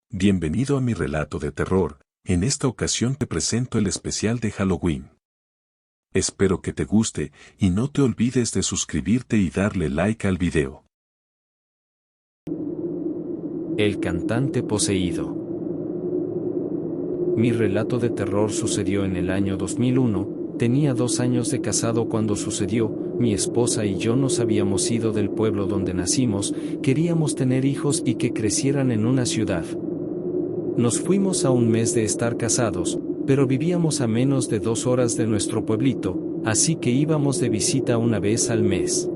Bienvenido a mi relato de terror. En esta ocasión te presento el especial de Halloween. Espero que te guste y no te olvides de suscribirte y darle like al video. El cantante poseído. Mi relato de terror sucedió en el año 2001, tenía 2 años de casado cuando sucedió. Mi esposa y yo nos habíamos ido del pueblo donde nacimos, queríamos tener hijos y que crecieran en una ciudad. Nos fuimos a un mes de estar casados, pero vivíamos a menos de 2 horas de nuestro pueblito, así que íbamos de visita una vez al mes.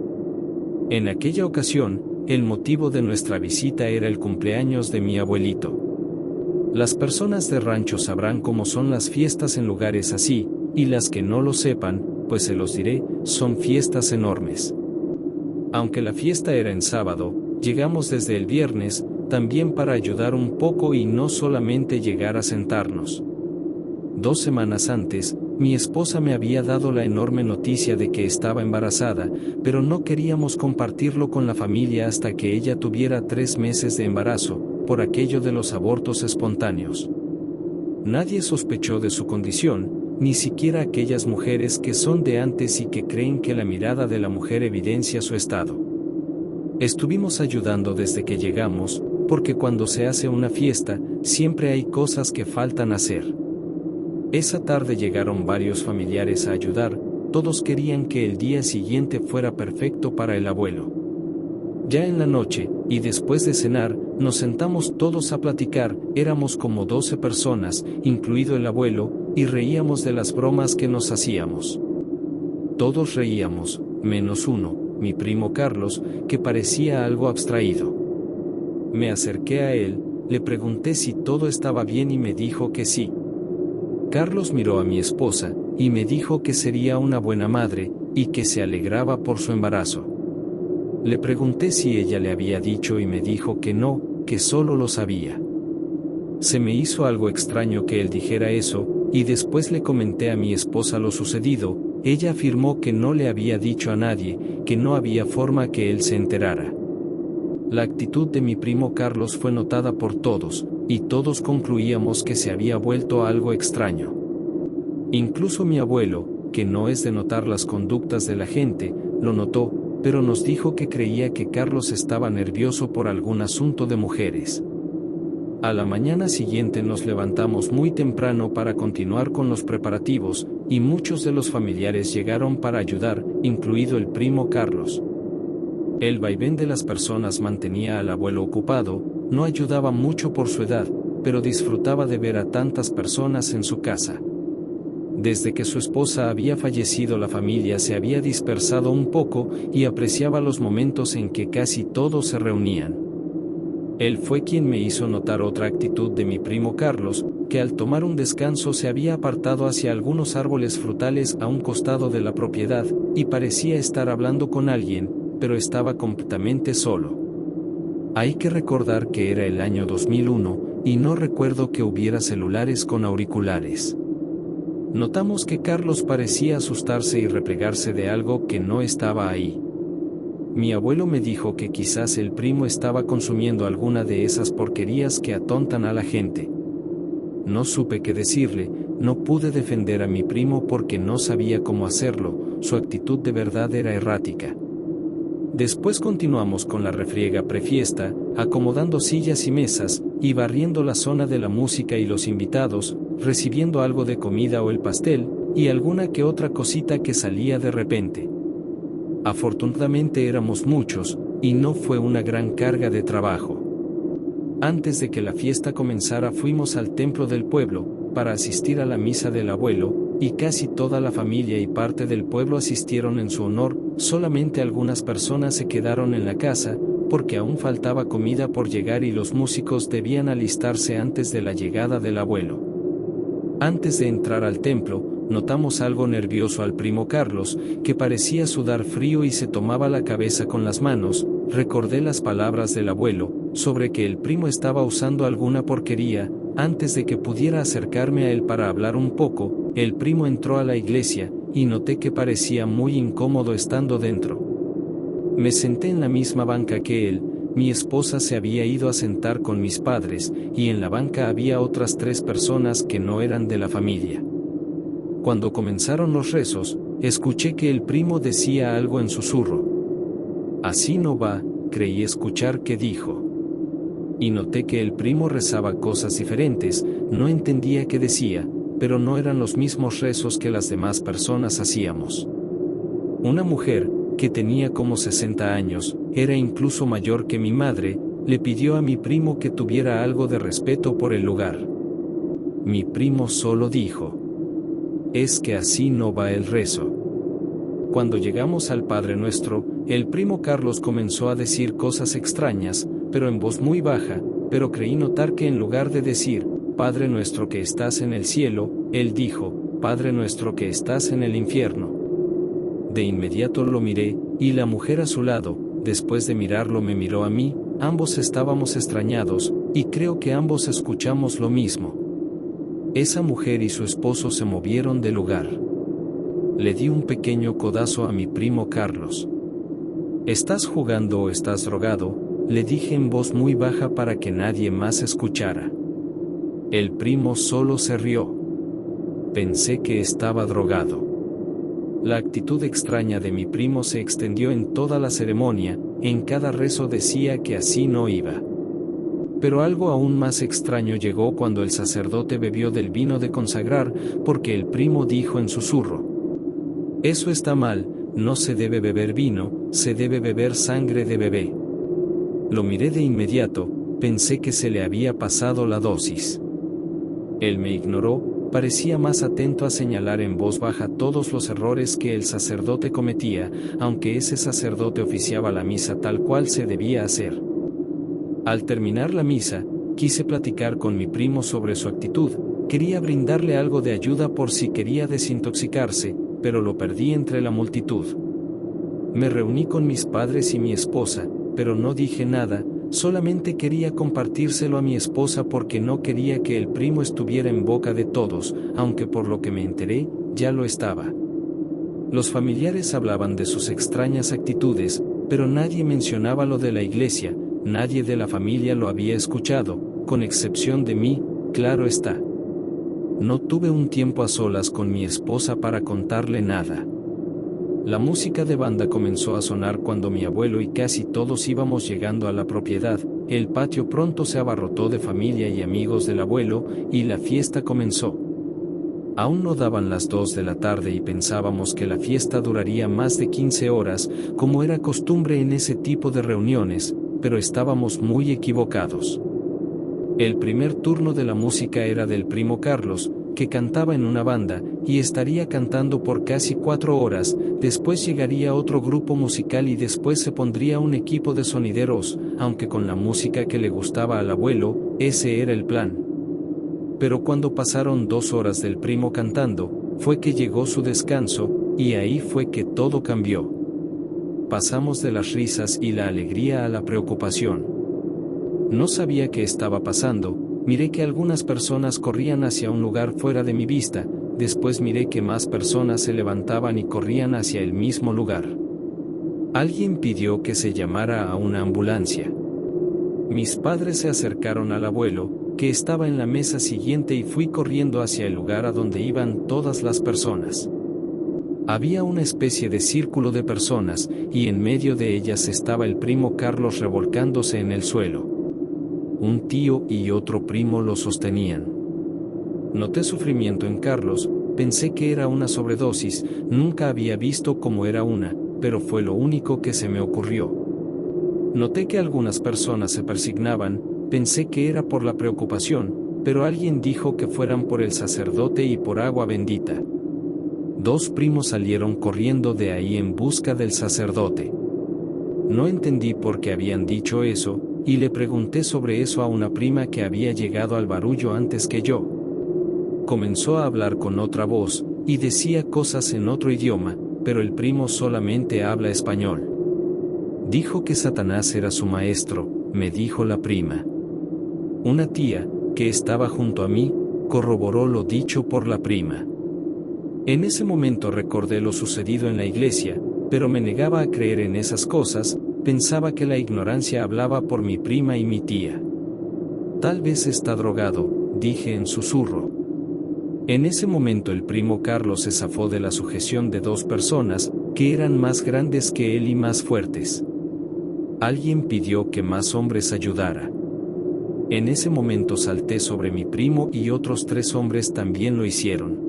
En aquella ocasión, el motivo de nuestra visita era el cumpleaños de mi abuelito. Las personas de rancho sabrán cómo son las fiestas en lugares así, y las que no lo sepan, pues se los diré, son fiestas enormes. Aunque la fiesta era en sábado, llegamos desde el viernes, también para ayudar un poco y no solamente llegar a sentarnos. 2 semanas antes, mi esposa me había dado la enorme noticia de que estaba embarazada, pero no queríamos compartirlo con la familia hasta que ella tuviera 3 meses de embarazo, por aquello de los abortos espontáneos. Nadie sospechó de su condición, ni siquiera aquellas mujeres que son de antes y que creen que la mirada de la mujer evidencia su estado. Estuvimos ayudando desde que llegamos, porque cuando se hace una fiesta, siempre hay cosas que faltan hacer. Esa tarde llegaron varios familiares a ayudar, todos querían que el día siguiente fuera perfecto para el abuelo. Ya en la noche, y después de cenar, nos sentamos todos a platicar, éramos como 12 personas, incluido el abuelo, y reíamos de las bromas que nos hacíamos. Todos reíamos, menos uno, mi primo Carlos, que parecía algo abstraído. Me acerqué a él, le pregunté si todo estaba bien y me dijo que sí. Carlos miró a mi esposa, y me dijo que sería una buena madre, y que se alegraba por su embarazo. Le pregunté si ella le había dicho y me dijo que no, que solo lo sabía. Se me hizo algo extraño que él dijera eso, y después le comenté a mi esposa lo sucedido. Ella afirmó que no le había dicho a nadie, que no había forma que él se enterara. La actitud de mi primo Carlos fue notada por todos, y todos concluíamos que se había vuelto algo extraño. Incluso mi abuelo, que no es de notar las conductas de la gente, lo notó, pero nos dijo que creía que Carlos estaba nervioso por algún asunto de mujeres. A la mañana siguiente nos levantamos muy temprano para continuar con los preparativos, y muchos de los familiares llegaron para ayudar, incluido el primo Carlos. El vaivén de las personas mantenía al abuelo ocupado, no ayudaba mucho por su edad, pero disfrutaba de ver a tantas personas en su casa. Desde que su esposa había fallecido, la familia se había dispersado un poco y apreciaba los momentos en que casi todos se reunían. Él fue quien me hizo notar otra actitud de mi primo Carlos, que al tomar un descanso se había apartado hacia algunos árboles frutales a un costado de la propiedad, y parecía estar hablando con alguien, pero estaba completamente solo. Hay que recordar que era el año 2001, y no recuerdo que hubiera celulares con auriculares. Notamos que Carlos parecía asustarse y replegarse de algo que no estaba ahí. Mi abuelo me dijo que quizás el primo estaba consumiendo alguna de esas porquerías que atontan a la gente. No supe qué decirle, no pude defender a mi primo porque no sabía cómo hacerlo, su actitud de verdad era errática. Después continuamos con la refriega prefiesta, acomodando sillas y mesas, y barriendo la zona de la música y los invitados, recibiendo algo de comida o el pastel, y alguna que otra cosita que salía de repente. Afortunadamente éramos muchos, y no fue una gran carga de trabajo. Antes de que la fiesta comenzara fuimos al templo del pueblo, para asistir a la misa del abuelo, y casi toda la familia y parte del pueblo asistieron en su honor. Solamente algunas personas se quedaron en la casa, porque aún faltaba comida por llegar y los músicos debían alistarse antes de la llegada del abuelo. Antes de entrar al templo, notamos algo nervioso al primo Carlos, que parecía sudar frío y se tomaba la cabeza con las manos. Recordé las palabras del abuelo, sobre que el primo estaba usando alguna porquería. Antes de que pudiera acercarme a él para hablar un poco, el primo entró a la iglesia, y noté que parecía muy incómodo estando dentro. Me senté en la misma banca que él, mi esposa se había ido a sentar con mis padres, y en la banca había otras 3 personas que no eran de la familia. Cuando comenzaron los rezos, escuché que el primo decía algo en susurro. Así no va, creí escuchar que dijo. Y noté que el primo rezaba cosas diferentes, no entendía qué decía, pero no eran los mismos rezos que las demás personas hacíamos. Una mujer, que tenía como 60 años, era incluso mayor que mi madre, le pidió a mi primo que tuviera algo de respeto por el lugar. Mi primo solo dijo: es que así no va el rezo. Cuando llegamos al Padre Nuestro, el primo Carlos comenzó a decir cosas extrañas, pero en voz muy baja, pero creí notar que en lugar de decir, Padre Nuestro que estás en el cielo, él dijo, Padre Nuestro que estás en el infierno. De inmediato lo miré, y la mujer a su lado, después de mirarlo me miró a mí, ambos estábamos extrañados, y creo que ambos escuchamos lo mismo. Esa mujer y su esposo se movieron del lugar. Le di un pequeño codazo a mi primo Carlos. ¿Estás jugando o estás drogado?, le dije en voz muy baja para que nadie más escuchara. El primo solo se rió. Pensé que estaba drogado. La actitud extraña de mi primo se extendió en toda la ceremonia, en cada rezo decía que así no iba. Pero algo aún más extraño llegó cuando el sacerdote bebió del vino de consagrar, porque el primo dijo en susurro: eso está mal, no se debe beber vino, se debe beber sangre de bebé. Lo miré de inmediato, pensé que se le había pasado la dosis. Él me ignoró, parecía más atento a señalar en voz baja todos los errores que el sacerdote cometía, aunque ese sacerdote oficiaba la misa tal cual se debía hacer. Al terminar la misa, quise platicar con mi primo sobre su actitud, quería brindarle algo de ayuda por si quería desintoxicarse, pero lo perdí entre la multitud. Me reuní con mis padres y mi esposa, pero no dije nada, solamente quería compartírselo a mi esposa porque no quería que el primo estuviera en boca de todos, aunque por lo que me enteré, ya lo estaba. Los familiares hablaban de sus extrañas actitudes, pero nadie mencionaba lo de la iglesia, nadie de la familia lo había escuchado, con excepción de mí, claro está. No tuve un tiempo a solas con mi esposa para contarle nada. La música de banda comenzó a sonar cuando mi abuelo y casi todos íbamos llegando a la propiedad, el patio pronto se abarrotó de familia y amigos del abuelo, y la fiesta comenzó. Aún no daban las 2 de la tarde y pensábamos que la fiesta duraría más de 15 horas, como era costumbre en ese tipo de reuniones, pero estábamos muy equivocados. El primer turno de la música era del primo Carlos, que cantaba en una banda, y estaría cantando por casi 4 horas, después llegaría otro grupo musical y después se pondría un equipo de sonideros, aunque con la música que le gustaba al abuelo, ese era el plan. Pero cuando pasaron 2 horas del primo cantando, fue que llegó su descanso, y ahí fue que todo cambió. Pasamos de las risas y la alegría a la preocupación. No sabía qué estaba pasando. Miré que algunas personas corrían hacia un lugar fuera de mi vista, después miré que más personas se levantaban y corrían hacia el mismo lugar. Alguien pidió que se llamara a una ambulancia. Mis padres se acercaron al abuelo, que estaba en la mesa siguiente y fui corriendo hacia el lugar a donde iban todas las personas. Había una especie de círculo de personas, y en medio de ellas estaba el primo Carlos revolcándose en el suelo. Un tío y otro primo lo sostenían. Noté sufrimiento en Carlos, pensé que era una sobredosis, nunca había visto cómo era una, pero fue lo único que se me ocurrió. Noté que algunas personas se persignaban, pensé que era por la preocupación, pero alguien dijo que fueran por el sacerdote y por agua bendita. 2 primos salieron corriendo de ahí en busca del sacerdote. No entendí por qué habían dicho eso, y le pregunté sobre eso a una prima que había llegado al barullo antes que yo. Comenzó a hablar con otra voz, y decía cosas en otro idioma, pero el primo solamente habla español. Dijo que Satanás era su maestro, me dijo la prima. Una tía, que estaba junto a mí, corroboró lo dicho por la prima. En ese momento recordé lo sucedido en la iglesia, pero me negaba a creer en esas cosas, pensaba que la ignorancia hablaba por mi prima y mi tía. Tal vez está drogado, dije en susurro. En ese momento el primo Carlos se zafó de la sujeción de dos personas, que eran más grandes que él y más fuertes. Alguien pidió que más hombres ayudara. En ese momento salté sobre mi primo y otros 3 hombres también lo hicieron.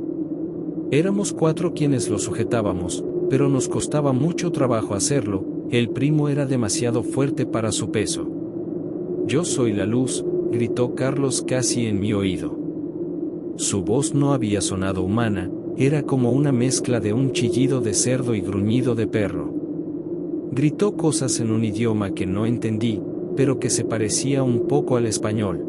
Éramos 4 quienes lo sujetábamos, pero nos costaba mucho trabajo hacerlo, el primo era demasiado fuerte para su peso. «Yo soy la luz», gritó Carlos casi en mi oído. Su voz no había sonado humana, era como una mezcla de un chillido de cerdo y gruñido de perro. Gritó cosas en un idioma que no entendí, pero que se parecía un poco al español.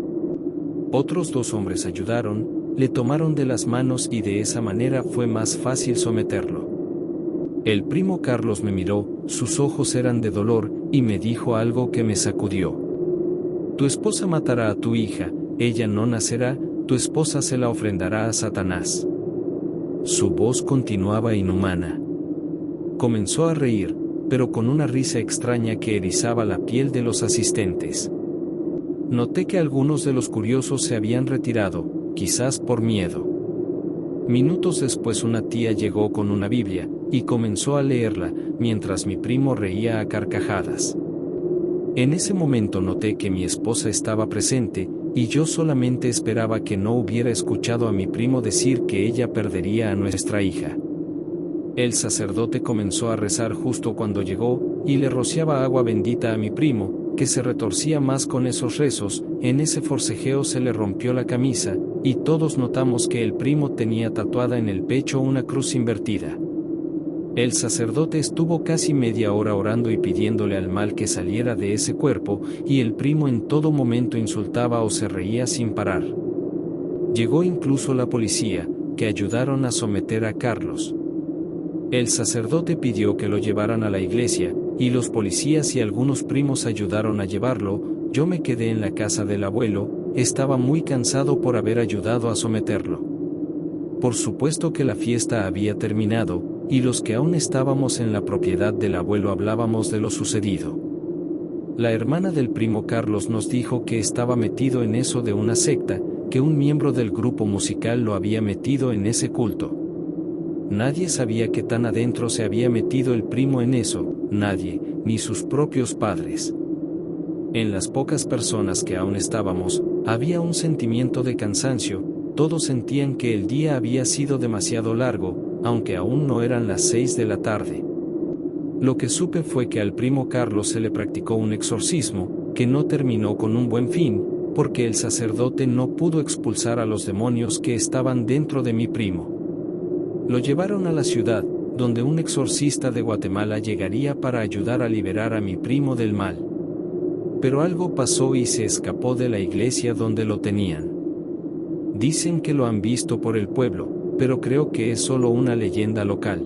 Otros 2 hombres ayudaron, le tomaron de las manos y de esa manera fue más fácil someterlo. El primo Carlos me miró, sus ojos eran de dolor, y me dijo algo que me sacudió. «Tu esposa matará a tu hija, ella no nacerá, tu esposa se la ofrendará a Satanás». Su voz continuaba inhumana. Comenzó a reír, pero con una risa extraña que erizaba la piel de los asistentes. Noté que algunos de los curiosos se habían retirado, quizás por miedo. Minutos después una tía llegó con una Biblia, y comenzó a leerla, mientras mi primo reía a carcajadas. En ese momento noté que mi esposa estaba presente, y yo solamente esperaba que no hubiera escuchado a mi primo decir que ella perdería a nuestra hija. El sacerdote comenzó a rezar justo cuando llegó, y le rociaba agua bendita a mi primo, que se retorcía más con esos rezos. En ese forcejeo se le rompió la camisa, y todos notamos que el primo tenía tatuada en el pecho una cruz invertida. El sacerdote estuvo casi media hora orando y pidiéndole al mal que saliera de ese cuerpo, y el primo en todo momento insultaba o se reía sin parar. Llegó incluso la policía, que ayudaron a someter a Carlos. El sacerdote pidió que lo llevaran a la iglesia, y los policías y algunos primos ayudaron a llevarlo. Yo me quedé en la casa del abuelo, estaba muy cansado por haber ayudado a someterlo. Por supuesto que la fiesta había terminado, y los que aún estábamos en la propiedad del abuelo hablábamos de lo sucedido. La hermana del primo Carlos nos dijo que estaba metido en eso de una secta, que un miembro del grupo musical lo había metido en ese culto. Nadie sabía qué tan adentro se había metido el primo en eso, nadie, ni sus propios padres. En las pocas personas que aún estábamos, había un sentimiento de cansancio, todos sentían que el día había sido demasiado largo, aunque aún no eran las 6 de la tarde. Lo que supe fue que al primo Carlos se le practicó un exorcismo, que no terminó con un buen fin, porque el sacerdote no pudo expulsar a los demonios que estaban dentro de mi primo. Lo llevaron a la ciudad, donde un exorcista de Guatemala llegaría para ayudar a liberar a mi primo del mal. Pero algo pasó y se escapó de la iglesia donde lo tenían. Dicen que lo han visto por el pueblo, pero creo que es solo una leyenda local.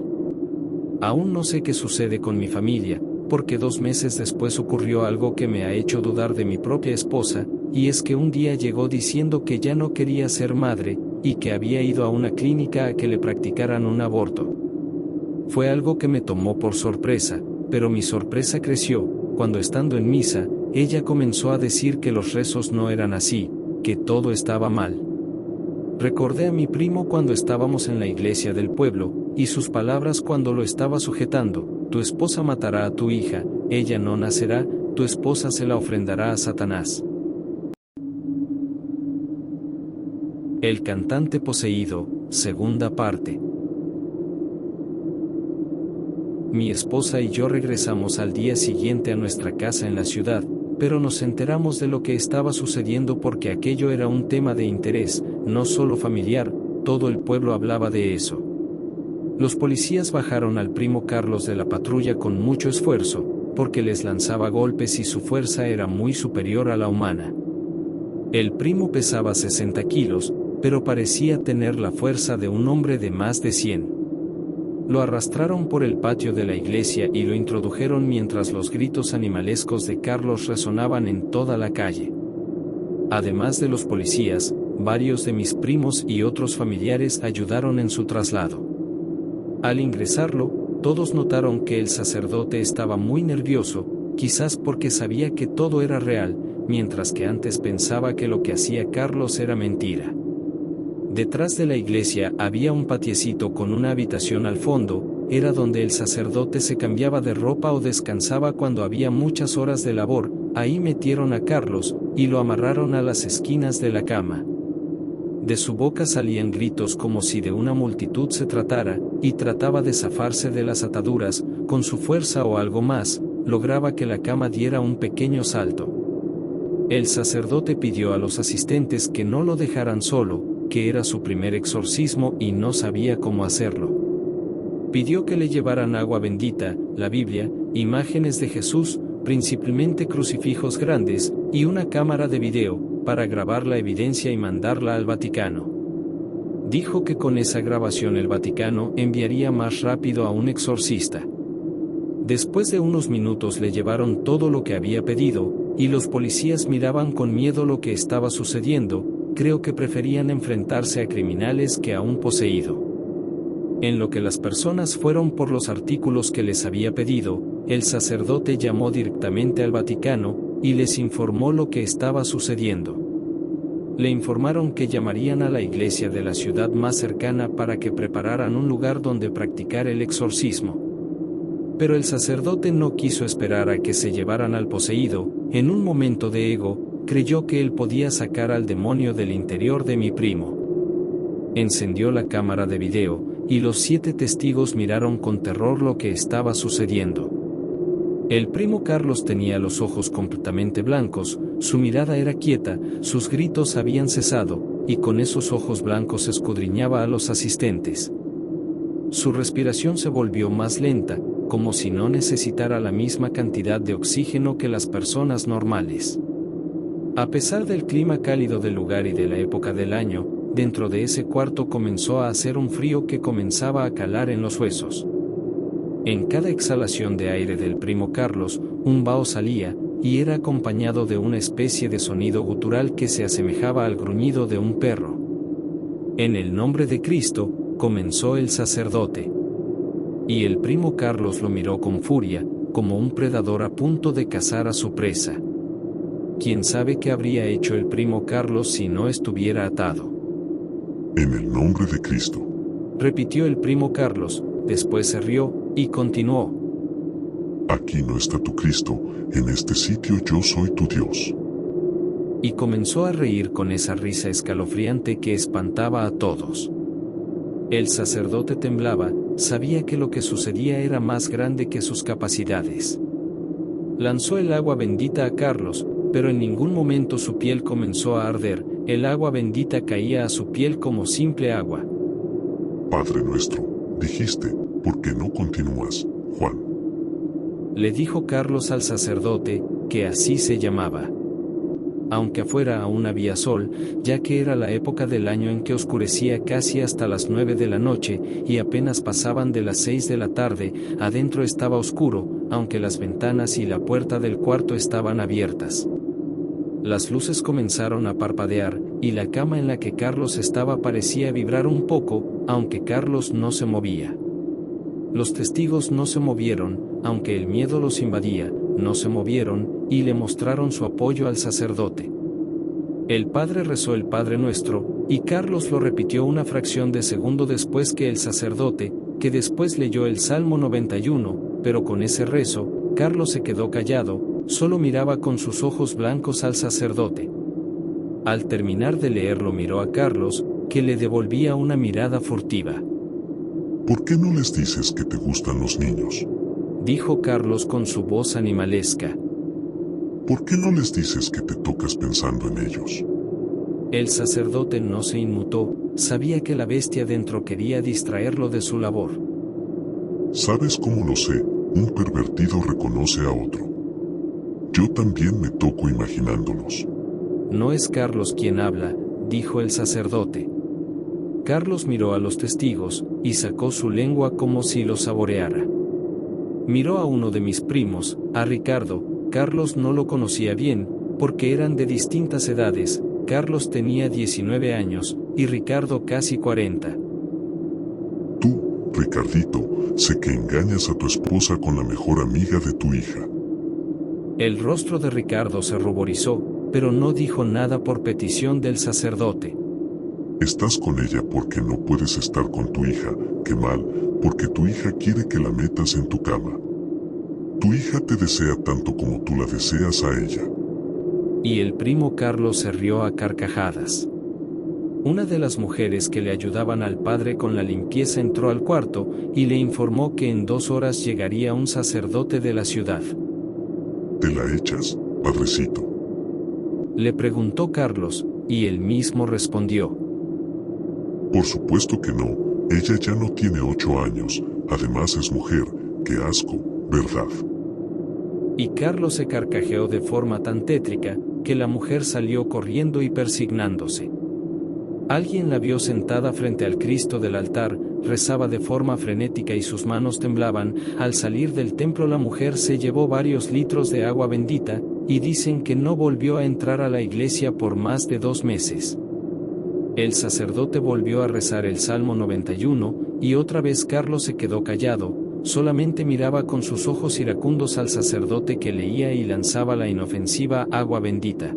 Aún no sé qué sucede con mi familia, porque 2 meses después ocurrió algo que me ha hecho dudar de mi propia esposa, y es que un día llegó diciendo que ya no quería ser madre, y que había ido a una clínica a que le practicaran un aborto. Fue algo que me tomó por sorpresa, pero mi sorpresa creció, cuando estando en misa, ella comenzó a decir que los rezos no eran así, que todo estaba mal. Recordé a mi primo cuando estábamos en la iglesia del pueblo, y sus palabras cuando lo estaba sujetando: tu esposa matará a tu hija, ella no nacerá, tu esposa se la ofrendará a Satanás. El cantante poseído, segunda parte. Mi esposa y yo regresamos al día siguiente a nuestra casa en la ciudad, pero nos enteramos de lo que estaba sucediendo porque aquello era un tema de interés, no solo familiar, todo el pueblo hablaba de eso. Los policías bajaron al primo Carlos de la patrulla con mucho esfuerzo, porque les lanzaba golpes y su fuerza era muy superior a la humana. El primo pesaba 60 kilos, pero parecía tener la fuerza de un hombre de más de 100. Lo arrastraron por el patio de la iglesia y lo introdujeron mientras los gritos animalescos de Carlos resonaban en toda la calle. Además de los policías, varios de mis primos y otros familiares ayudaron en su traslado. Al ingresarlo, todos notaron que el sacerdote estaba muy nervioso, quizás porque sabía que todo era real, mientras que antes pensaba que lo que hacía Carlos era mentira. Detrás de la iglesia había un patiecito con una habitación al fondo, era donde el sacerdote se cambiaba de ropa o descansaba cuando había muchas horas de labor. Ahí metieron a Carlos, y lo amarraron a las esquinas de la cama. De su boca salían gritos como si de una multitud se tratara, y trataba de zafarse de las ataduras, con su fuerza o algo más, lograba que la cama diera un pequeño salto. El sacerdote pidió a los asistentes que no lo dejaran solo, que era su primer exorcismo y no sabía cómo hacerlo. Pidió que le llevaran agua bendita, la Biblia, imágenes de Jesús, principalmente crucifijos grandes, y una cámara de video, para grabar la evidencia y mandarla al Vaticano. Dijo que con esa grabación el Vaticano enviaría más rápido a un exorcista. Después de unos minutos le llevaron todo lo que había pedido, y los policías miraban con miedo lo que estaba sucediendo. Creo que preferían enfrentarse a criminales que a un poseído. En lo que las personas fueron por los artículos que les había pedido, el sacerdote llamó directamente al Vaticano, y les informó lo que estaba sucediendo. Le informaron que llamarían a la iglesia de la ciudad más cercana para que prepararan un lugar donde practicar el exorcismo. Pero el sacerdote no quiso esperar a que se llevaran al poseído. En un momento de ego, creyó que él podía sacar al demonio del interior de mi primo. Encendió la cámara de video, y los 7 testigos miraron con terror lo que estaba sucediendo. El primo Carlos tenía los ojos completamente blancos, su mirada era quieta, sus gritos habían cesado, y con esos ojos blancos escudriñaba a los asistentes. Su respiración se volvió más lenta, como si no necesitara la misma cantidad de oxígeno que las personas normales. A pesar del clima cálido del lugar y de la época del año, dentro de ese cuarto comenzó a hacer un frío que comenzaba a calar en los huesos. En cada exhalación de aire del primo Carlos, un vaho salía, y era acompañado de una especie de sonido gutural que se asemejaba al gruñido de un perro. En el nombre de Cristo, comenzó el sacerdote. Y el primo Carlos lo miró con furia, como un predador a punto de cazar a su presa. ¿Quién sabe qué habría hecho el primo Carlos si no estuviera atado? En el nombre de Cristo, repitió el primo Carlos, después se rió, y continuó. Aquí no está tu Cristo, en este sitio yo soy tu Dios. Y comenzó a reír con esa risa escalofriante que espantaba a todos. El sacerdote temblaba, sabía que lo que sucedía era más grande que sus capacidades. Lanzó el agua bendita a Carlos, pero en ningún momento su piel comenzó a arder, el agua bendita caía a su piel como simple agua. Padre nuestro, dijiste, ¿por qué no continúas, Juan? Le dijo Carlos al sacerdote, que así se llamaba. Aunque afuera aún había sol, ya que era la época del año en que oscurecía casi hasta las 9 de la noche, y apenas pasaban de las 6 de la tarde, adentro estaba oscuro, aunque las ventanas y la puerta del cuarto estaban abiertas. Las luces comenzaron a parpadear, y la cama en la que Carlos estaba parecía vibrar un poco, aunque Carlos no se movía. Los testigos no se movieron, aunque el miedo los invadía, no se movieron, y le mostraron su apoyo al sacerdote. El padre rezó el Padre Nuestro, y Carlos lo repitió una fracción de segundo después que el sacerdote, que después leyó el Salmo 91, pero con ese rezo, Carlos se quedó callado, solo miraba con sus ojos blancos al sacerdote. Al terminar de leerlo miró a Carlos, que le devolvía una mirada furtiva. ¿Por qué no les dices que te gustan los niños? Dijo Carlos con su voz animalesca. ¿Por qué no les dices que te tocas pensando en ellos? El sacerdote no se inmutó, sabía que la bestia dentro quería distraerlo de su labor. ¿Sabes cómo lo sé? Un pervertido reconoce a otro. Yo también me toco imaginándolos. No es Carlos quien habla, dijo el sacerdote. Carlos miró a los testigos, y sacó su lengua como si lo saboreara. Miró a uno de mis primos, a Ricardo. Carlos no lo conocía bien, porque eran de distintas edades. Carlos tenía 19 años, y Ricardo casi 40. Tú, Ricardito, sé que engañas a tu esposa con la mejor amiga de tu hija. El rostro de Ricardo se ruborizó, pero no dijo nada por petición del sacerdote. Estás con ella porque no puedes estar con tu hija, qué mal, porque tu hija quiere que la metas en tu cama. Tu hija te desea tanto como tú la deseas a ella. Y el primo Carlos se rió a carcajadas. Una de las mujeres que le ayudaban al padre con la limpieza entró al cuarto y le informó que en 2 horas llegaría un sacerdote de la ciudad. ¿Te la echas, padrecito? Le preguntó Carlos, y él mismo respondió. Por supuesto que no, ella ya no tiene 8 años, además es mujer, qué asco, ¿verdad? Y Carlos se carcajeó de forma tan tétrica, que la mujer salió corriendo y persignándose. Alguien la vio sentada frente al Cristo del altar, rezaba de forma frenética y sus manos temblaban. Al salir del templo la mujer se llevó varios litros de agua bendita, y dicen que no volvió a entrar a la iglesia por más de 2 meses. El sacerdote volvió a rezar el Salmo 91, y otra vez Carlos se quedó callado, solamente miraba con sus ojos iracundos al sacerdote que leía y lanzaba la inofensiva agua bendita.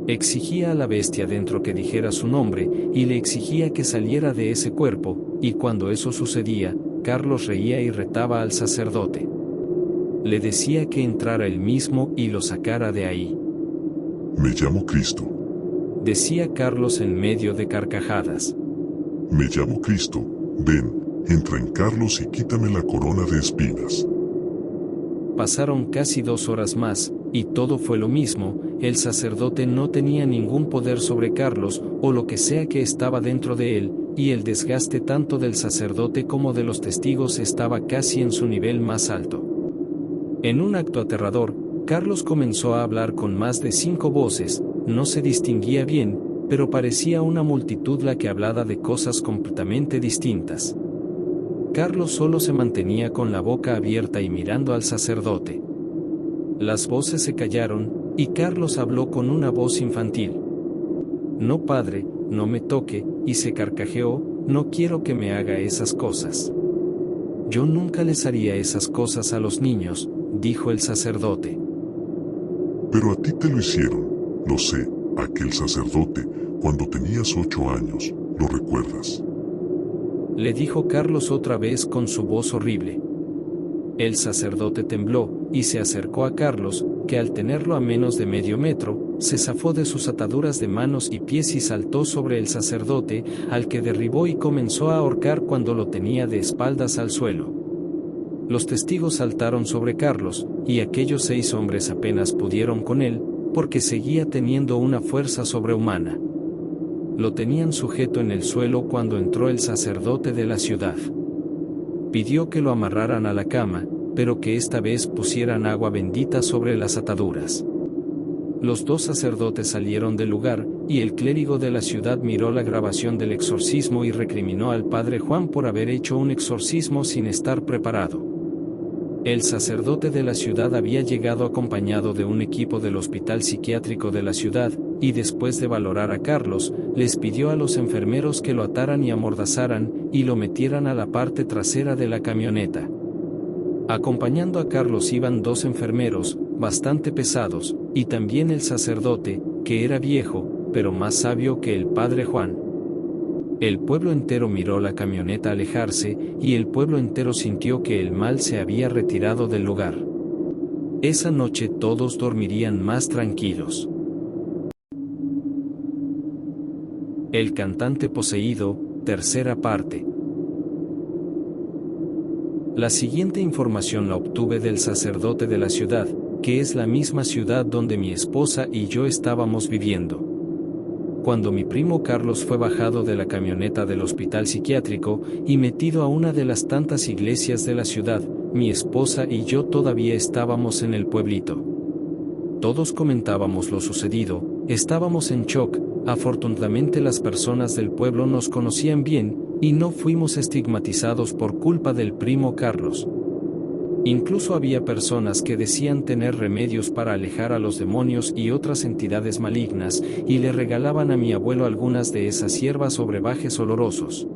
Exigía a la bestia dentro que dijera su nombre, y le exigía que saliera de ese cuerpo, y cuando eso sucedía, Carlos reía y retaba al sacerdote. Le decía que entrara él mismo y lo sacara de ahí. Me llamo Cristo. Decía Carlos en medio de carcajadas. Me llamo Cristo, ven, entra en Carlos y quítame la corona de espinas. Pasaron casi 2 horas más, y todo fue lo mismo. El sacerdote no tenía ningún poder sobre Carlos, o lo que sea que estaba dentro de él, y el desgaste tanto del sacerdote como de los testigos estaba casi en su nivel más alto. En un acto aterrador, Carlos comenzó a hablar con más de 5 voces, no se distinguía bien, pero parecía una multitud la que hablaba de cosas completamente distintas. Carlos solo se mantenía con la boca abierta y mirando al sacerdote. Las voces se callaron, y Carlos habló con una voz infantil. No, padre, no me toque, y se carcajeó, no quiero que me haga esas cosas. Yo nunca les haría esas cosas a los niños, dijo el sacerdote. Pero a ti te lo hicieron, lo sé, aquel sacerdote, cuando tenías 8 años, ¿lo recuerdas? Le dijo Carlos otra vez con su voz horrible. El sacerdote tembló, y se acercó a Carlos, que al tenerlo a menos de medio metro, se zafó de sus ataduras de manos y pies y saltó sobre el sacerdote, al que derribó y comenzó a ahorcar cuando lo tenía de espaldas al suelo. Los testigos saltaron sobre Carlos, y aquellos 6 hombres apenas pudieron con él, porque seguía teniendo una fuerza sobrehumana. Lo tenían sujeto en el suelo cuando entró el sacerdote de la ciudad. Pidió que lo amarraran a la cama, pero que esta vez pusieran agua bendita sobre las ataduras. Los 2 sacerdotes salieron del lugar, y el clérigo de la ciudad miró la grabación del exorcismo y recriminó al padre Juan por haber hecho un exorcismo sin estar preparado. El sacerdote de la ciudad había llegado acompañado de un equipo del hospital psiquiátrico de la ciudad, y después de valorar a Carlos, les pidió a los enfermeros que lo ataran y amordazaran, y lo metieran a la parte trasera de la camioneta. Acompañando a Carlos iban 2 enfermeros, bastante pesados, y también el sacerdote, que era viejo, pero más sabio que el padre Juan. El pueblo entero miró la camioneta alejarse, y el pueblo entero sintió que el mal se había retirado del lugar. Esa noche todos dormirían más tranquilos. El cantante poseído, tercera parte. La siguiente información la obtuve del sacerdote de la ciudad, que es la misma ciudad donde mi esposa y yo estábamos viviendo. Cuando mi primo Carlos fue bajado de la camioneta del hospital psiquiátrico y metido a una de las tantas iglesias de la ciudad, mi esposa y yo todavía estábamos en el pueblito. Todos comentábamos lo sucedido, estábamos en shock. Afortunadamente las personas del pueblo nos conocían bien, y no fuimos estigmatizados por culpa del primo Carlos. Incluso había personas que decían tener remedios para alejar a los demonios y otras entidades malignas, y le regalaban a mi abuelo algunas de esas hierbas o brebajes olorosos.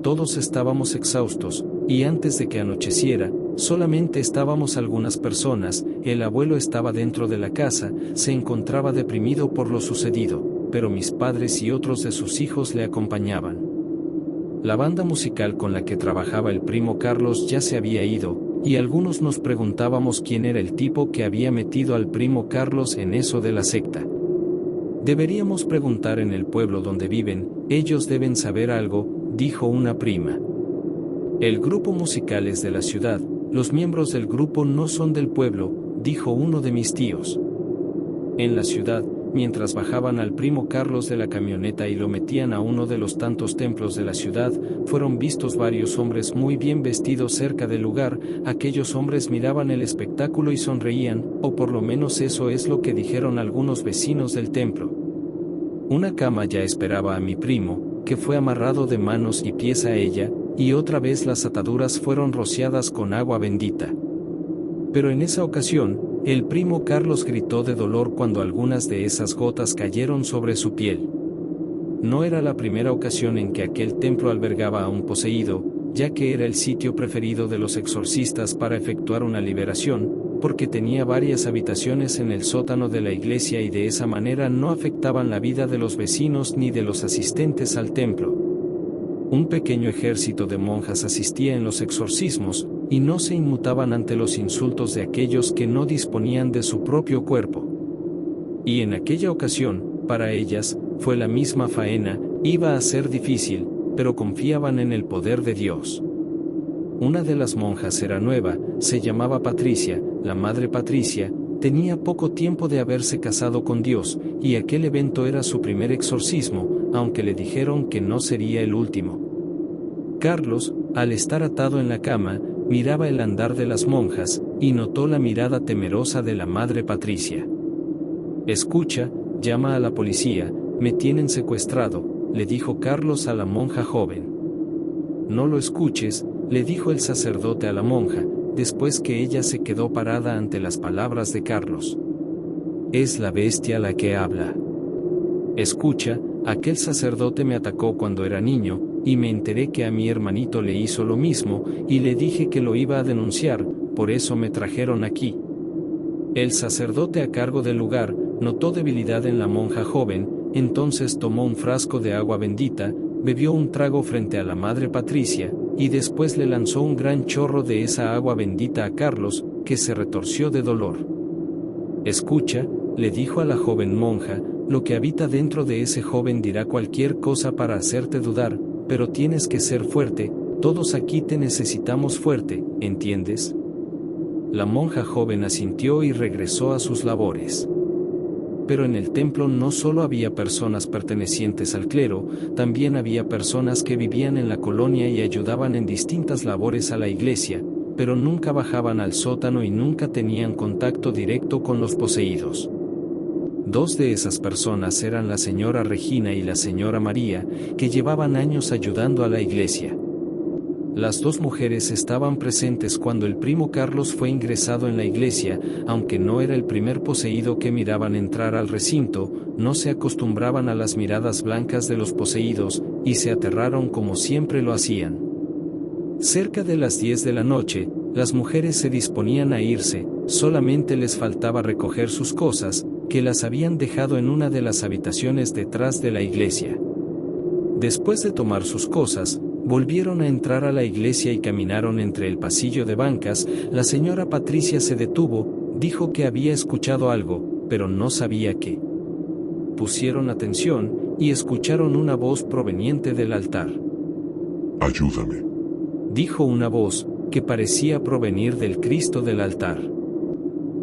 Todos estábamos exhaustos, y antes de que anocheciera, solamente estábamos algunas personas, el abuelo estaba dentro de la casa, se encontraba deprimido por lo sucedido, pero mis padres y otros de sus hijos le acompañaban. La banda musical con la que trabajaba el primo Carlos ya se había ido, y algunos nos preguntábamos quién era el tipo que había metido al primo Carlos en eso de la secta. Deberíamos preguntar en el pueblo donde viven, ellos deben saber algo, dijo una prima. El grupo musical es de la ciudad, los miembros del grupo no son del pueblo, dijo uno de mis tíos. En la ciudad, mientras bajaban al primo Carlos de la camioneta y lo metían a uno de los tantos templos de la ciudad, fueron vistos varios hombres muy bien vestidos cerca del lugar. Aquellos hombres miraban el espectáculo y sonreían, o por lo menos eso es lo que dijeron algunos vecinos del templo. Una cama ya esperaba a mi primo, que fue amarrado de manos y pies a ella, y otra vez las ataduras fueron rociadas con agua bendita. Pero en esa ocasión, el primo Carlos gritó de dolor cuando algunas de esas gotas cayeron sobre su piel. No era la primera ocasión en que aquel templo albergaba a un poseído, ya que era el sitio preferido de los exorcistas para efectuar una liberación, porque tenía varias habitaciones en el sótano de la iglesia y de esa manera no afectaban la vida de los vecinos ni de los asistentes al templo. Un pequeño ejército de monjas asistía en los exorcismos, y no se inmutaban ante los insultos de aquellos que no disponían de su propio cuerpo. Y en aquella ocasión, para ellas, fue la misma faena, iba a ser difícil, pero confiaban en el poder de Dios. Una de las monjas era nueva, se llamaba Patricia, la madre Patricia, tenía poco tiempo de haberse casado con Dios, y aquel evento era su primer exorcismo, aunque le dijeron que no sería el último. Carlos, al estar atado en la cama, miraba el andar de las monjas, y notó la mirada temerosa de la madre Patricia. «Escucha, llama a la policía, me tienen secuestrado», le dijo Carlos a la monja joven. «No lo escuches», le dijo el sacerdote a la monja, después que ella se quedó parada ante las palabras de Carlos. «Es la bestia la que habla. Escucha, aquel sacerdote me atacó cuando era niño, y me enteré que a mi hermanito le hizo lo mismo, y le dije que lo iba a denunciar, por eso me trajeron aquí». El sacerdote a cargo del lugar notó debilidad en la monja joven, entonces tomó un frasco de agua bendita, bebió un trago frente a la madre Patricia, y después le lanzó un gran chorro de esa agua bendita a Carlos, que se retorció de dolor. «Escucha», le dijo a la joven monja, «lo que habita dentro de ese joven dirá cualquier cosa para hacerte dudar, pero tienes que ser fuerte, todos aquí te necesitamos fuerte, ¿entiendes?». La monja joven asintió y regresó a sus labores. Pero en el templo no solo había personas pertenecientes al clero, también había personas que vivían en la colonia y ayudaban en distintas labores a la iglesia, pero nunca bajaban al sótano y nunca tenían contacto directo con los poseídos. Dos de esas personas eran la señora Regina y la señora María, que llevaban años ayudando a la iglesia. Las dos mujeres estaban presentes cuando el primo Carlos fue ingresado en la iglesia, aunque no era el primer poseído que miraban entrar al recinto, no se acostumbraban a las miradas blancas de los poseídos, y se aterraron como siempre lo hacían. Cerca de las 10 de la noche, las mujeres se disponían a irse, solamente les faltaba recoger sus cosas, que las habían dejado en una de las habitaciones detrás de la iglesia. Después de tomar sus cosas, volvieron a entrar a la iglesia y caminaron entre el pasillo de bancas. La señora Patricia se detuvo, dijo que había escuchado algo, pero no sabía qué. Pusieron atención, y escucharon una voz proveniente del altar. «Ayúdame», dijo una voz, que parecía provenir del Cristo del altar.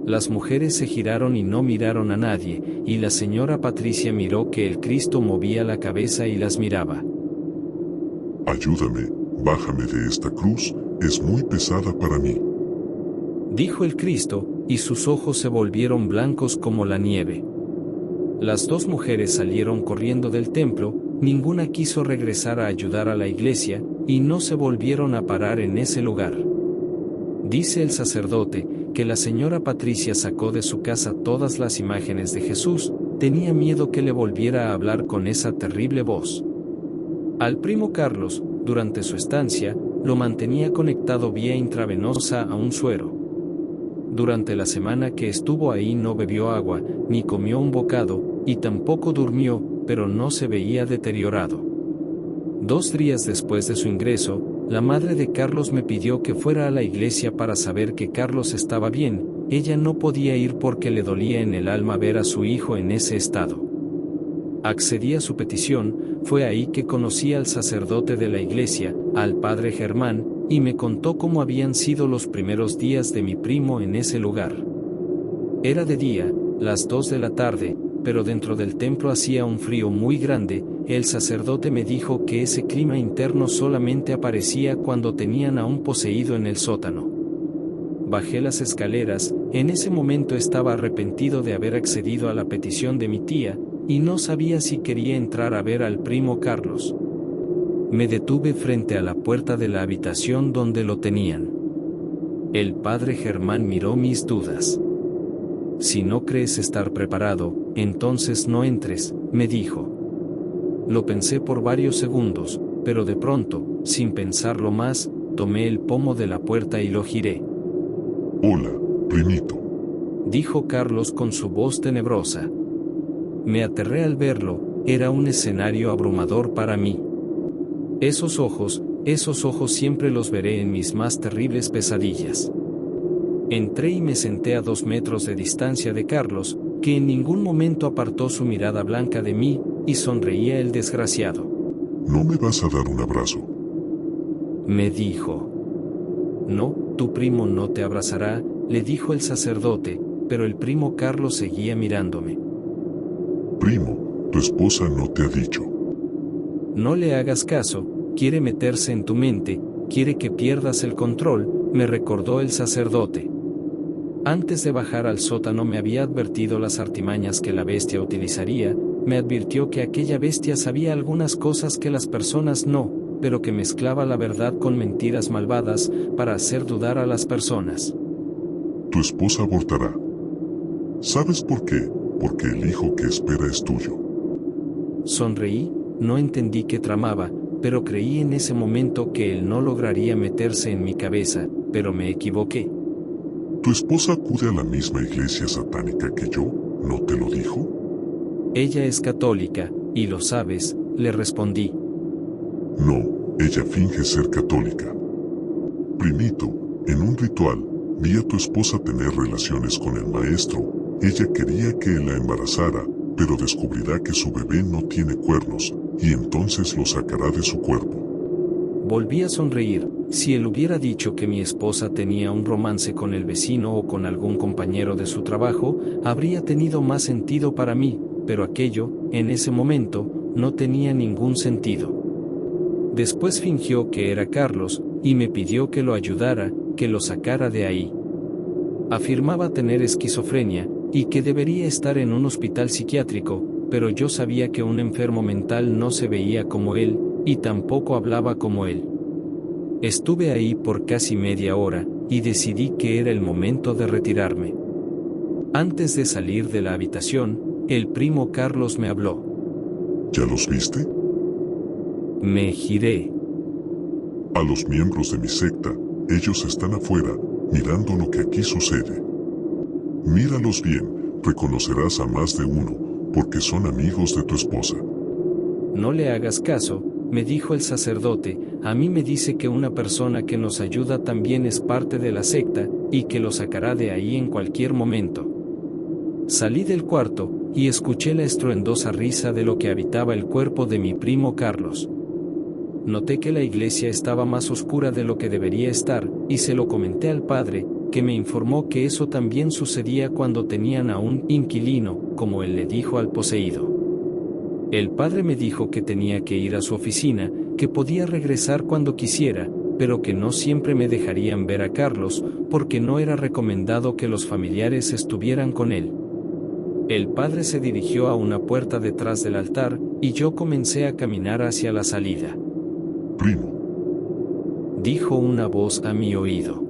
Las mujeres se giraron y no miraron a nadie, y la señora Patricia miró que el Cristo movía la cabeza y las miraba. «Ayúdame, bájame de esta cruz, es muy pesada para mí», dijo el Cristo, y sus ojos se volvieron blancos como la nieve. Las dos mujeres salieron corriendo del templo, ninguna quiso regresar a ayudar a la iglesia, y no se volvieron a parar en ese lugar. Dice el sacerdote, que la señora Patricia sacó de su casa todas las imágenes de Jesús, tenía miedo que le volviera a hablar con esa terrible voz. Al primo Carlos, durante su estancia, lo mantenía conectado vía intravenosa a un suero. Durante la semana que estuvo ahí no bebió agua, ni comió un bocado, y tampoco durmió, pero no se veía deteriorado. 2 días después de su ingreso, la madre de Carlos me pidió que fuera a la iglesia para saber que Carlos estaba bien. Ella no podía ir porque le dolía en el alma ver a su hijo en ese estado. Accedí a su petición. Fue ahí que conocí al sacerdote de la iglesia, al padre Germán, y me contó cómo habían sido los primeros días de mi primo en ese lugar. Era de día, las 2 de la tarde, pero dentro del templo hacía un frío muy grande. El sacerdote me dijo que ese clima interno solamente aparecía cuando tenían a un poseído en el sótano. Bajé las escaleras. En ese momento estaba arrepentido de haber accedido a la petición de mi tía, y no sabía si quería entrar a ver al primo Carlos. Me detuve frente a la puerta de la habitación donde lo tenían. El padre Germán miró mis dudas. Si no crees estar preparado, entonces no entres, me dijo. Lo pensé por varios segundos, pero de pronto, sin pensarlo más, tomé el pomo de la puerta y lo giré. Hola, primito, dijo Carlos con su voz tenebrosa. Me aterré al verlo. Era un escenario abrumador para mí. Esos ojos siempre los veré en mis más terribles pesadillas. Entré y me senté a 2 metros de distancia de Carlos, que en ningún momento apartó su mirada blanca de mí, y sonreía el desgraciado. ¿no me vas a dar un abrazo? Me dijo. No, tu primo no te abrazará, le dijo el sacerdote, pero el primo Carlos seguía mirándome. Primo, tu esposa no te ha dicho. No le hagas caso, quiere meterse en tu mente, quiere que pierdas el control, me recordó el sacerdote. Antes de bajar al sótano me había advertido las artimañas que la bestia utilizaría. Me advirtió que aquella bestia sabía algunas cosas que las personas no, pero que mezclaba la verdad con mentiras malvadas, para hacer dudar a las personas. Tu esposa abortará. ¿Sabes por qué? Porque el hijo que espera es tuyo. Sonreí, no entendí qué tramaba, pero creí en ese momento que él no lograría meterse en mi cabeza, pero me equivoqué. ¿Tu esposa acude a la misma iglesia satánica que yo? ¿No te lo dijo? Ella es católica, y lo sabes, le respondí. No, ella finge ser católica. Primito, en un ritual, vi a tu esposa tener relaciones con el maestro. Ella quería que él la embarazara, pero descubrirá que su bebé no tiene cuernos, y entonces lo sacará de su cuerpo. Volví a sonreír. Si él hubiera dicho que mi esposa tenía un romance con el vecino o con algún compañero de su trabajo, habría tenido más sentido para mí, pero aquello, en ese momento, no tenía ningún sentido. Después fingió que era Carlos, y me pidió que lo ayudara, que lo sacara de ahí. Afirmaba tener esquizofrenia, y que debería estar en un hospital psiquiátrico, pero yo sabía que un enfermo mental no se veía como él, y tampoco hablaba como él. Estuve ahí por casi media hora, y decidí que era el momento de retirarme. Antes de salir de la habitación, el primo Carlos me habló. ¿Ya los viste? Me giré. A los miembros de mi secta, ellos están afuera, mirando lo que aquí sucede. Míralos bien, reconocerás a más de uno, porque son amigos de tu esposa. No le hagas caso, me dijo el sacerdote. A mí me dice que una persona que nos ayuda también es parte de la secta, y que lo sacará de ahí en cualquier momento. Salí del cuarto, y escuché la estruendosa risa de lo que habitaba el cuerpo de mi primo Carlos. Noté que la iglesia estaba más oscura de lo que debería estar, y se lo comenté al padre, que me informó que eso también sucedía cuando tenían a un inquilino, como él le dijo al poseído. El padre me dijo que tenía que ir a su oficina, que podía regresar cuando quisiera, pero que no siempre me dejarían ver a Carlos, porque no era recomendado que los familiares estuvieran con él. El padre se dirigió a una puerta detrás del altar, y yo comencé a caminar hacia la salida. Primo, dijo una voz a mi oído.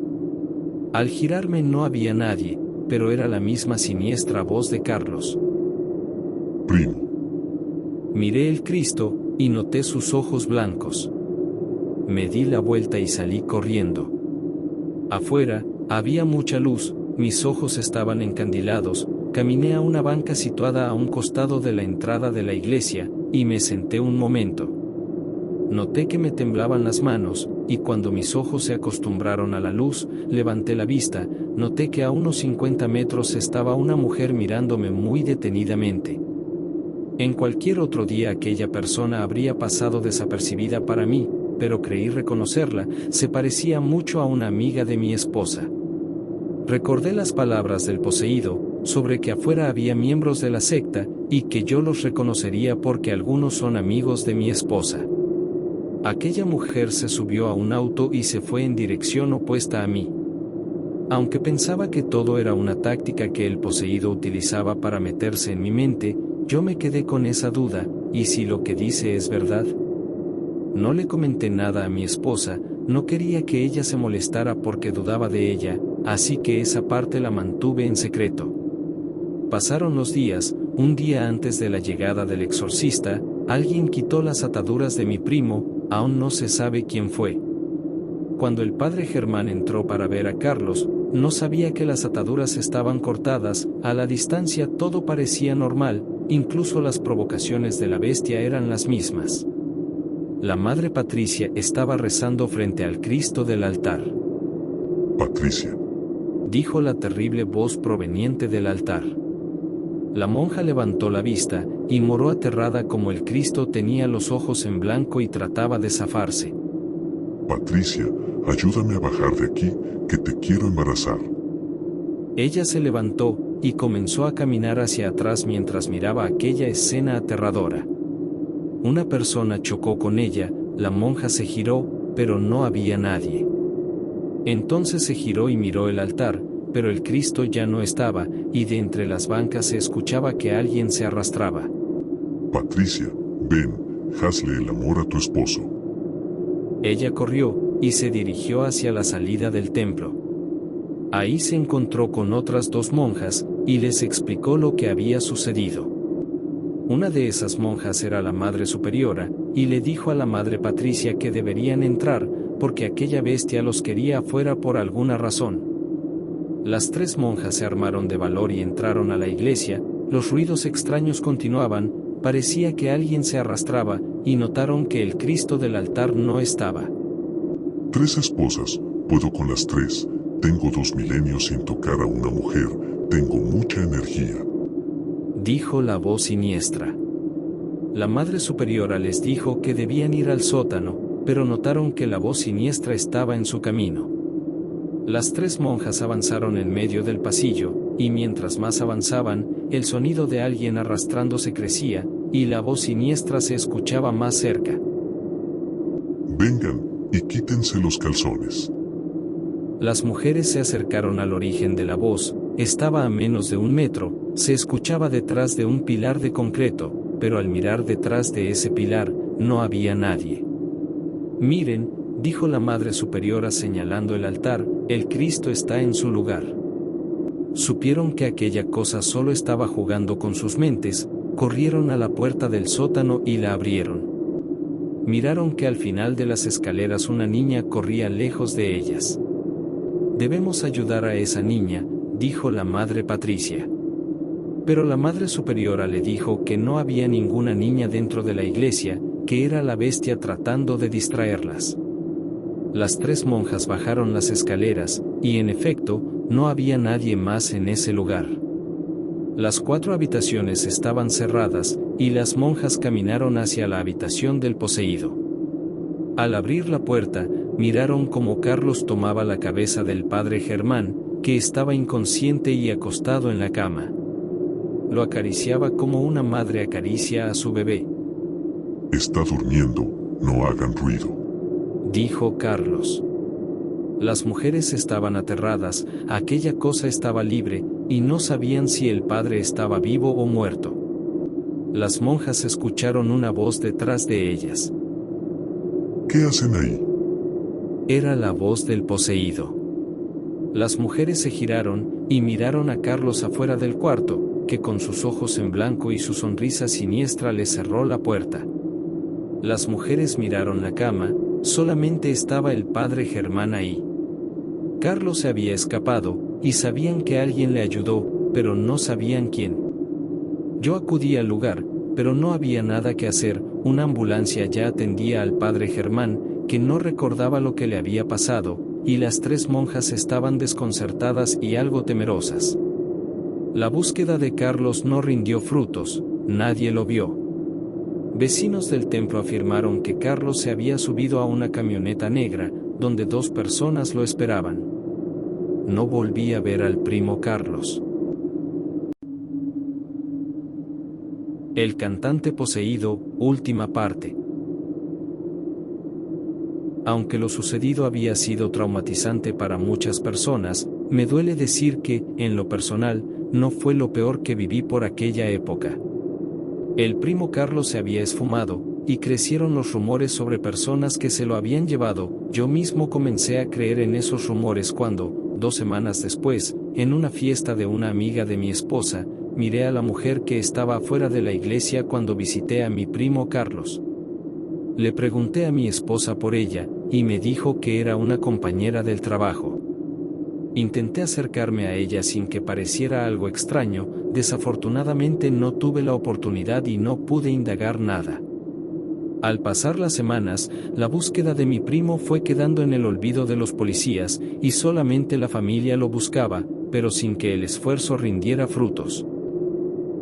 Al girarme no había nadie, pero era la misma siniestra voz de Carlos. Primo. Miré el Cristo, y noté sus ojos blancos. me di la vuelta y salí corriendo. Afuera, había mucha luz, mis ojos estaban encandilados, caminé a una banca situada a un costado de la entrada de la iglesia, y me senté un momento. Noté que me temblaban las manos, y cuando mis ojos se acostumbraron a la luz, levanté la vista, noté que a unos 50 metros estaba una mujer mirándome muy detenidamente. En cualquier otro día aquella persona habría pasado desapercibida para mí, pero creí reconocerla, se parecía mucho a una amiga de mi esposa. Recordé las palabras del poseído, sobre que afuera había miembros de la secta, y que yo los reconocería porque algunos son amigos de mi esposa. Aquella mujer se subió a un auto y se fue en dirección opuesta a mí. Aunque pensaba que todo era una táctica que el poseído utilizaba para meterse en mi mente, yo me quedé con esa duda, ¿y si lo que dice es verdad? No le comenté nada a mi esposa, no quería que ella se molestara porque dudaba de ella, así que esa parte la mantuve en secreto. Pasaron los días, un día antes de la llegada del exorcista, alguien quitó las ataduras de mi primo, aún no se sabe quién fue. Cuando el padre Germán entró para ver a Carlos, no sabía que las ataduras estaban cortadas, a la distancia todo parecía normal, incluso las provocaciones de la bestia eran las mismas. La madre Patricia estaba rezando frente al Cristo del altar. Patricia, dijo la terrible voz proveniente del altar. La monja levantó la vista, y moró aterrada como el Cristo tenía los ojos en blanco y trataba de zafarse. Patricia, ayúdame a bajar de aquí, que te quiero embarazar. Ella se levantó, y comenzó a caminar hacia atrás mientras miraba aquella escena aterradora. Una persona chocó con ella, la monja se giró, pero no había nadie. Entonces se giró y miró el altar, pero el Cristo ya no estaba, y de entre las bancas se escuchaba que alguien se arrastraba. Patricia, ven, hazle el amor a tu esposo. Ella corrió, y se dirigió hacia la salida del templo. Ahí se encontró con otras dos monjas, y les explicó lo que había sucedido. Una de esas monjas era la Madre Superiora, y le dijo a la Madre Patricia que deberían entrar, porque aquella bestia los quería afuera por alguna razón. Las tres monjas se armaron de valor y entraron a la iglesia, los ruidos extraños continuaban, parecía que alguien se arrastraba, y notaron que el Cristo del altar no estaba. 3 esposas, puedo con las 3, tengo 2 milenios sin tocar a una mujer, tengo mucha energía. Dijo la voz siniestra. La Madre Superiora les dijo que debían ir al sótano, pero notaron que la voz siniestra estaba en su camino. Las tres monjas avanzaron en medio del pasillo, y mientras más avanzaban, el sonido de alguien arrastrándose crecía, y la voz siniestra se escuchaba más cerca. Vengan, y quítense los calzones. Las mujeres se acercaron al origen de la voz, estaba a menos de 1 metro, se escuchaba detrás de un pilar de concreto, pero al mirar detrás de ese pilar, no había nadie. Miren, dijo la Madre Superiora señalando el altar, el Cristo está en su lugar. Supieron que aquella cosa solo estaba jugando con sus mentes, corrieron a la puerta del sótano y la abrieron. Miraron que al final de las escaleras una niña corría lejos de ellas. Debemos ayudar a esa niña, dijo la Madre Patricia. Pero la Madre Superiora le dijo que no había ninguna niña dentro de la iglesia, que era la bestia tratando de distraerlas. Las tres monjas bajaron las escaleras, y en efecto, no había nadie más en ese lugar. Las 4 habitaciones estaban cerradas, y las monjas caminaron hacia la habitación del poseído. Al abrir la puerta, miraron cómo Carlos tomaba la cabeza del padre Germán, que estaba inconsciente y acostado en la cama. Lo acariciaba como una madre acaricia a su bebé. Está durmiendo, no hagan ruido, dijo Carlos. Las mujeres estaban aterradas, aquella cosa estaba libre, y no sabían si el padre estaba vivo o muerto. Las monjas escucharon una voz detrás de ellas. ¿Qué hacen ahí? Era la voz del poseído. Las mujeres se giraron, y miraron a Carlos afuera del cuarto, que con sus ojos en blanco y su sonrisa siniestra le cerró la puerta. Las mujeres miraron la cama, solamente estaba el padre Germán ahí. Carlos se había escapado, y sabían que alguien le ayudó, pero no sabían quién. Yo acudí al lugar, pero no había nada que hacer. Una ambulancia ya atendía al padre Germán, que no recordaba lo que le había pasado, y las 3 monjas estaban desconcertadas y algo temerosas. La búsqueda de Carlos no rindió frutos, nadie lo vio. Vecinos del templo afirmaron que Carlos se había subido a una camioneta negra, donde 2 personas lo esperaban. No volví a ver al primo Carlos. El cantante poseído, última parte. Aunque lo sucedido había sido traumatizante para muchas personas, me duele decir que, en lo personal, no fue lo peor que viví por aquella época. El primo Carlos se había esfumado, y crecieron los rumores sobre personas que se lo habían llevado. Yo mismo comencé a creer en esos rumores cuando, 2 semanas después, en una fiesta de una amiga de mi esposa, miré a la mujer que estaba afuera de la iglesia cuando visité a mi primo Carlos. Le pregunté a mi esposa por ella, y me dijo que era una compañera del trabajo. Intenté acercarme a ella sin que pareciera algo extraño, desafortunadamente no tuve la oportunidad y no pude indagar nada. Al pasar las semanas, la búsqueda de mi primo fue quedando en el olvido de los policías, y solamente la familia lo buscaba, pero sin que el esfuerzo rindiera frutos.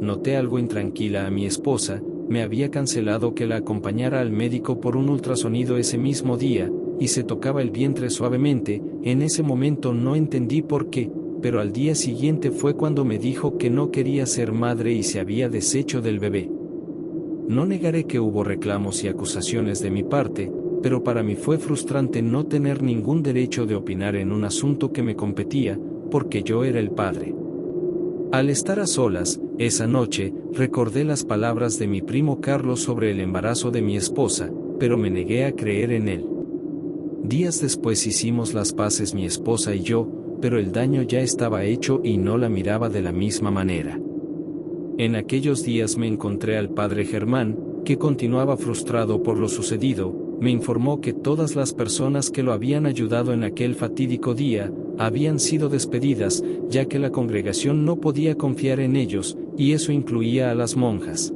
Noté algo intranquila a mi esposa. Me había cancelado que la acompañara al médico por un ultrasonido ese mismo día, y se tocaba el vientre suavemente. En ese momento no entendí por qué, pero al día siguiente fue cuando me dijo que no quería ser madre y se había deshecho del bebé. No negaré que hubo reclamos y acusaciones de mi parte, pero para mí fue frustrante no tener ningún derecho de opinar en un asunto que me competía, porque yo era el padre. Al estar a solas, esa noche, recordé las palabras de mi primo Carlos sobre el embarazo de mi esposa, pero me negué a creer en él. Días después hicimos las paces mi esposa y yo, pero el daño ya estaba hecho y no la miraba de la misma manera. En aquellos días me encontré al padre Germán, que continuaba frustrado por lo sucedido. Me informó que todas las personas que lo habían ayudado en aquel fatídico día, habían sido despedidas, ya que la congregación no podía confiar en ellos, y eso incluía a las monjas.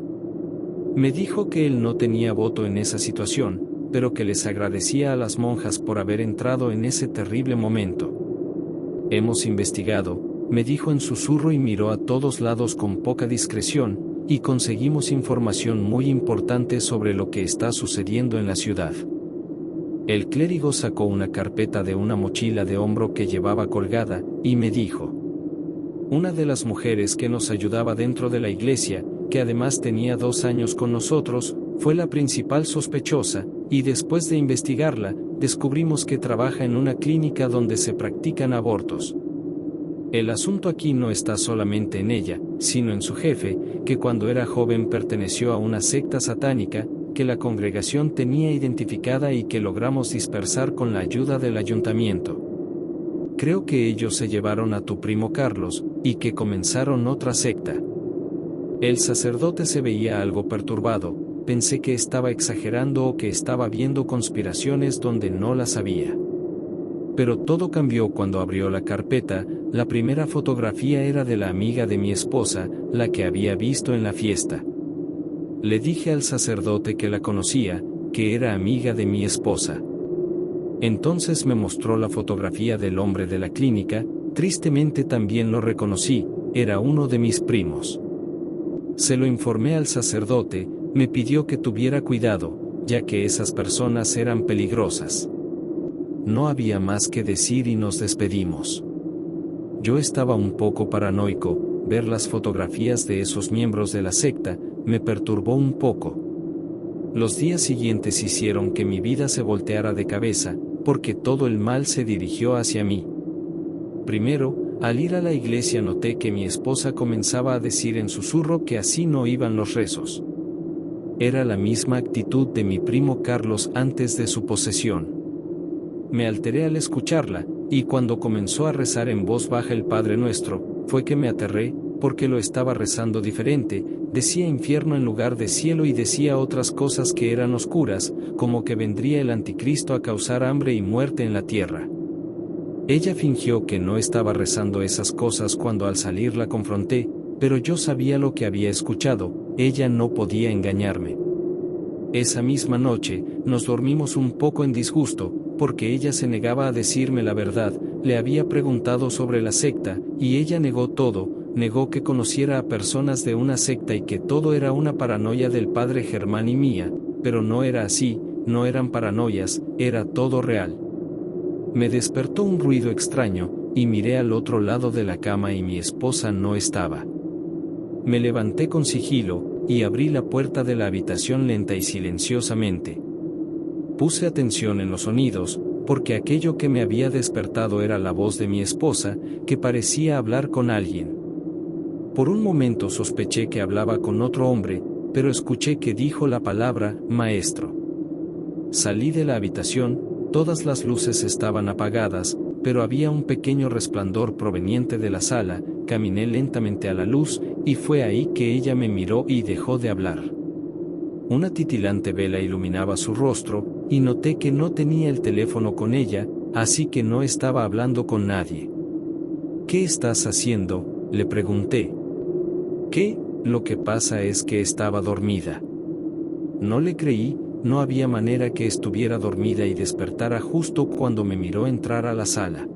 Me dijo que él no tenía voto en esa situación, pero que les agradecía a las monjas por haber entrado en ese terrible momento. Hemos investigado, me dijo en susurro y miró a todos lados con poca discreción, y conseguimos información muy importante sobre lo que está sucediendo en la ciudad. El clérigo sacó una carpeta de una mochila de hombro que llevaba colgada, y me dijo: una de las mujeres que nos ayudaba dentro de la iglesia, que además tenía 2 años con nosotros, fue la principal sospechosa, y después de investigarla, descubrimos que trabaja en una clínica donde se practican abortos. El asunto aquí no está solamente en ella, sino en su jefe, que cuando era joven perteneció a una secta satánica, que la congregación tenía identificada y que logramos dispersar con la ayuda del ayuntamiento. Creo que ellos se llevaron a tu primo Carlos, y que comenzaron otra secta. El sacerdote se veía algo perturbado. Pensé que estaba exagerando o que estaba viendo conspiraciones donde no las había. Pero todo cambió cuando abrió la carpeta. La primera fotografía era de la amiga de mi esposa, la que había visto en la fiesta. Le dije al sacerdote que la conocía, que era amiga de mi esposa. Entonces me mostró la fotografía del hombre de la clínica. Tristemente también lo reconocí, era uno de mis primos. Se lo informé al sacerdote. Me pidió que tuviera cuidado, ya que esas personas eran peligrosas. No había más que decir y nos despedimos. Yo estaba un poco paranoico. Ver las fotografías de esos miembros de la secta me perturbó un poco. Los días siguientes hicieron que mi vida se volteara de cabeza, porque todo el mal se dirigió hacia mí. Primero, al ir a la iglesia noté que mi esposa comenzaba a decir en susurro que así no iban los rezos. Era la misma actitud de mi primo Carlos antes de su posesión. Me alteré al escucharla, y cuando comenzó a rezar en voz baja el Padre Nuestro, fue que me aterré, porque lo estaba rezando diferente, decía infierno en lugar de cielo y decía otras cosas que eran oscuras, como que vendría el anticristo a causar hambre y muerte en la tierra. Ella fingió que no estaba rezando esas cosas cuando al salir la confronté, pero yo sabía lo que había escuchado, ella no podía engañarme. Esa misma noche, nos dormimos un poco en disgusto, porque ella se negaba a decirme la verdad, le había preguntado sobre la secta, y ella negó todo, negó que conociera a personas de una secta y que todo era una paranoia del padre Germán y mía, pero no era así, no eran paranoias, era todo real. Me despertó un ruido extraño, y miré al otro lado de la cama y mi esposa no estaba. Me levanté con sigilo, y abrí la puerta de la habitación lenta y silenciosamente. Puse atención en los sonidos, porque aquello que me había despertado era la voz de mi esposa, que parecía hablar con alguien. Por un momento sospeché que hablaba con otro hombre, pero escuché que dijo la palabra, maestro. Salí de la habitación, todas las luces estaban apagadas, pero había un pequeño resplandor proveniente de la sala, caminé lentamente a la luz, y fue ahí que ella me miró y dejó de hablar. Una titilante vela iluminaba su rostro, y noté que no tenía el teléfono con ella, así que no estaba hablando con nadie. ¿Qué estás haciendo?, le pregunté. ¿Qué? Lo que pasa es que estaba dormida. No le creí, no había manera que estuviera dormida y despertara justo cuando me miró entrar a la sala.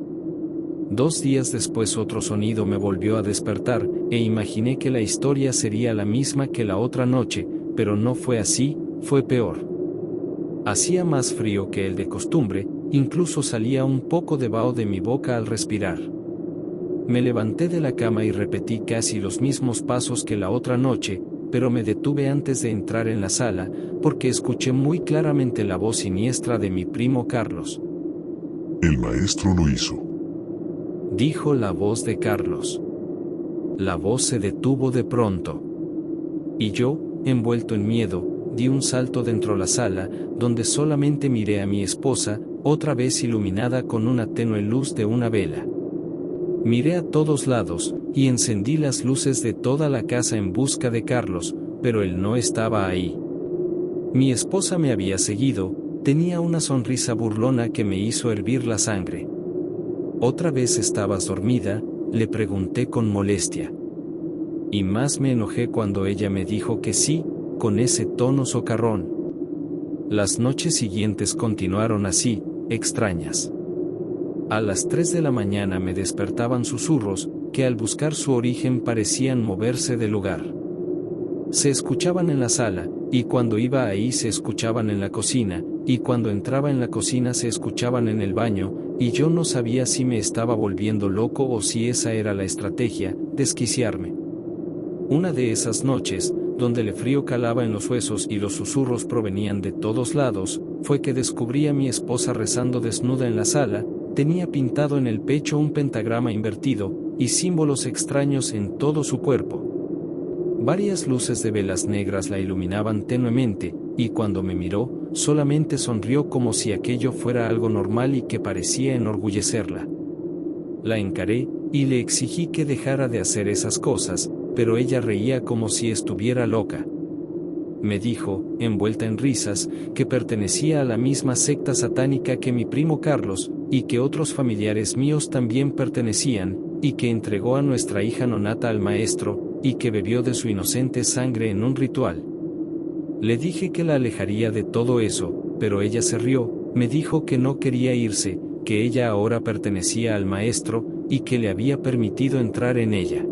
2 días después otro sonido me volvió a despertar, e imaginé que la historia sería la misma que la otra noche, pero no fue así, fue peor. Hacía más frío que el de costumbre, incluso salía un poco de vaho de mi boca al respirar. Me levanté de la cama y repetí casi los mismos pasos que la otra noche, pero me detuve antes de entrar en la sala, porque escuché muy claramente la voz siniestra de mi primo Carlos. El maestro lo hizo, dijo la voz de Carlos. La voz se detuvo de pronto. Y yo, envuelto en miedo, di un salto dentro de la sala, donde solamente miré a mi esposa, otra vez iluminada con una tenue luz de una vela. Miré a todos lados, y encendí las luces de toda la casa en busca de Carlos, pero él no estaba ahí. Mi esposa me había seguido, tenía una sonrisa burlona que me hizo hervir la sangre. ¿Otra vez estabas dormida?, le pregunté con molestia. Y más me enojé cuando ella me dijo que sí, con ese tono socarrón. Las noches siguientes continuaron así, extrañas. A las 3 de la mañana me despertaban susurros, que al buscar su origen parecían moverse del lugar. Se escuchaban en la sala, y cuando iba ahí se escuchaban en la cocina, y cuando entraba en la cocina se escuchaban en el baño, y yo no sabía si me estaba volviendo loco o si esa era la estrategia, desquiciarme. Una de esas noches, donde el frío calaba en los huesos y los susurros provenían de todos lados, fue que descubrí a mi esposa rezando desnuda en la sala. Tenía pintado en el pecho un pentagrama invertido, y símbolos extraños en todo su cuerpo. Varias luces de velas negras la iluminaban tenuemente, y cuando me miró, solamente sonrió como si aquello fuera algo normal y que parecía enorgullecerla. La encaré, y le exigí que dejara de hacer esas cosas, pero ella reía como si estuviera loca. Me dijo, envuelta en risas, que pertenecía a la misma secta satánica que mi primo Carlos, y que otros familiares míos también pertenecían, y que entregó a nuestra hija nonata al maestro, y que bebió de su inocente sangre en un ritual. Le dije que la alejaría de todo eso, pero ella se rió, me dijo que no quería irse, que ella ahora pertenecía al maestro, y que le había permitido entrar en ella.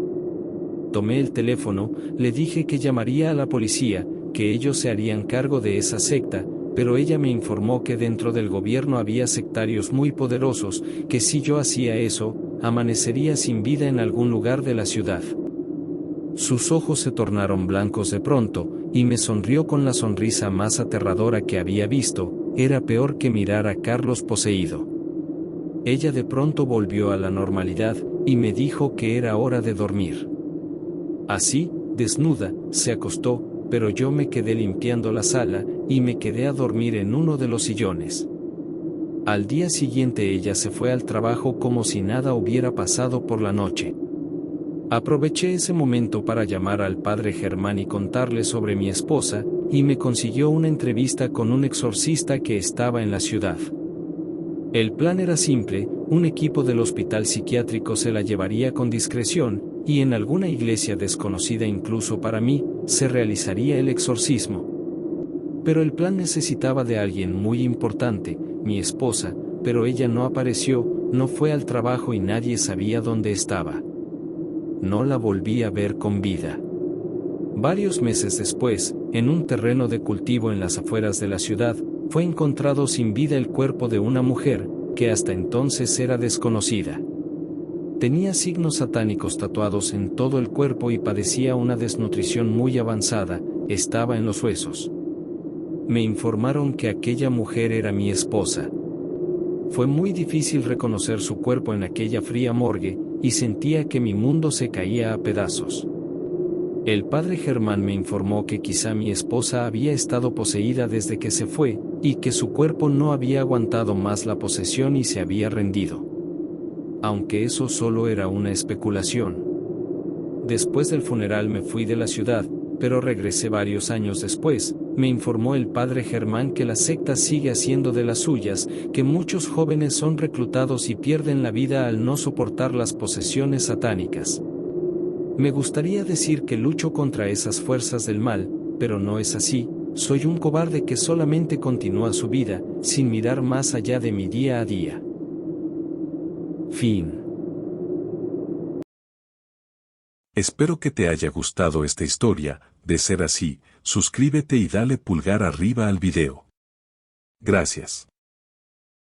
Tomé el teléfono, le dije que llamaría a la policía, que ellos se harían cargo de esa secta, pero ella me informó que dentro del gobierno había sectarios muy poderosos, que si yo hacía eso, amanecería sin vida en algún lugar de la ciudad. Sus ojos se tornaron blancos de pronto, y me sonrió con la sonrisa más aterradora que había visto, era peor que mirar a Carlos poseído. Ella de pronto volvió a la normalidad, y me dijo que era hora de dormir. Así, desnuda, se acostó, pero yo me quedé limpiando la sala, y me quedé a dormir en uno de los sillones. Al día siguiente ella se fue al trabajo como si nada hubiera pasado por la noche. Aproveché ese momento para llamar al padre Germán y contarle sobre mi esposa, y me consiguió una entrevista con un exorcista que estaba en la ciudad. El plan era simple: un equipo del hospital psiquiátrico se la llevaría con discreción, y en alguna iglesia desconocida incluso para mí, se realizaría el exorcismo. Pero el plan necesitaba de alguien muy importante, mi esposa, pero ella no apareció, no fue al trabajo y nadie sabía dónde estaba. No la volví a ver con vida. Varios meses después, en un terreno de cultivo en las afueras de la ciudad, fue encontrado sin vida el cuerpo de una mujer, que hasta entonces era desconocida. Tenía signos satánicos tatuados en todo el cuerpo y padecía una desnutrición muy avanzada, estaba en los huesos. Me informaron que aquella mujer era mi esposa. Fue muy difícil reconocer su cuerpo en aquella fría morgue, y sentía que mi mundo se caía a pedazos. El padre Germán me informó que quizá mi esposa había estado poseída desde que se fue, y que su cuerpo no había aguantado más la posesión y se había rendido. Aunque eso solo era una especulación. Después del funeral me fui de la ciudad, pero regresé varios años después. Me informó el padre Germán que la secta sigue haciendo de las suyas, que muchos jóvenes son reclutados y pierden la vida al no soportar las posesiones satánicas. Me gustaría decir que lucho contra esas fuerzas del mal, pero no es así. Soy un cobarde que solamente continúa su vida, sin mirar más allá de mi día a día. Fin. Espero que te haya gustado esta historia. De ser así, suscríbete y dale pulgar arriba al video. Gracias.